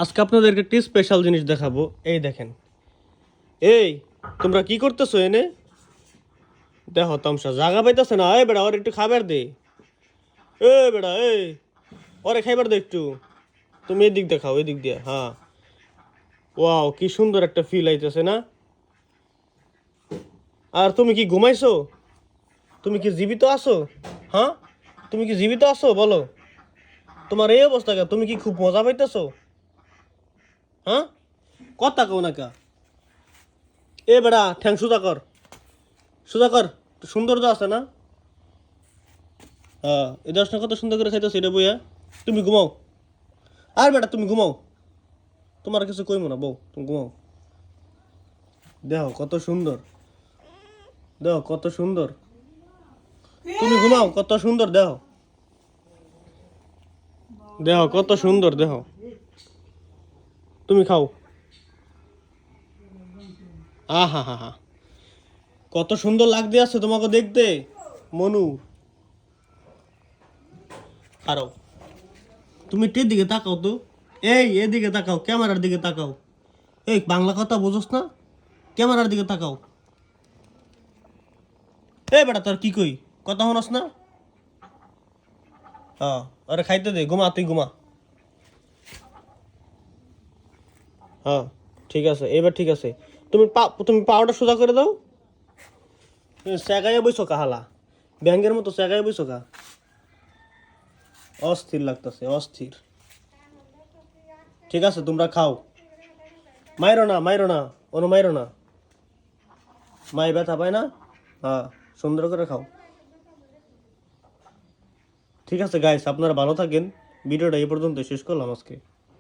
আজকে আপনাদেরকে একটি স্পেশাল জিনিস দেখাবো। এই দেখেন, এই তোমরা কি করতেছো এনে? দেখো তামসা জাগা পাইতেছে না। এই বেড়া, ওর একটু খাবার দে। এ বেড়া, এই ওরে খাইবার দে একটু। তুমি এদিক দেখাও, এদিক দিয়ে। হ্যাঁ, ওয়াও, কি সুন্দর একটা ফিল আইতেছে না? আর তুমি কি ঘুমাইছো? তুমি কি জীবিত আছো? হ্যাঁ, তুমি কি জীবিত আছো বলো? তোমার এই অবস্থা কে? তুমি কি খুব মজা পাইতেছো? হ্যাঁ, কথা কও না কা? এ বেড়া, ঠ্যাং সুজা কর, সুজা কর। সৌন্দর্য আছে না? হ্যাঁ, এই দশটা কত সুন্দর করে খাইতেছো এটা বইয়া। তুমি ঘুমাও। আর বেটা তুমি ঘুমাও, তোমার কিছু কইমো না বউ, তুমি ঘুমাও। দেখো কত সুন্দর, দেখো কত সুন্দর। তুমি ঘুমাও, কত সুন্দর দেখো, দেখো কত সুন্দর দেখো। তুমি খাও। হা হা হা, কত সুন্দর লাগতে আছে তোমাকে দেখতে মনু। আরো তুমি টের দিকে তাকাও তো। এই এদিকে তাকাও, ক্যামেরার দিকে তাকাও। এই বাংলা কথা বুঝোস না? ক্যামেরার দিকে তাকাও। এই বেটা, তোর কি কই, কথা শোনাস না? হ্যাঁ, আরে খাইতে দে, ঘুমা, তুই ঘুমা। হ্যাঁ, ঠিক আছে, এবার ঠিক আছে। তুমি পাওয়াটা সোজা করে দাও। তুমি সেগাইয়া বইছো কাহালা, ব্যাঙ্গের মতো সেগাইয়া বইছো কা? অস্থির লাগতেছে, অস্থির। ঠিক আছে, তোমরা খাও। মাইরো না, মাইরো না, অনু মাইরো না। মাই ব্যথা পায় না। হ্যাঁ, সুন্দর করে খাও। ঠিক আছে গাইস, আপনারা ভালো থাকেন। ভিডিওটা এই পর্যন্ত শেষ করলাম আজকে।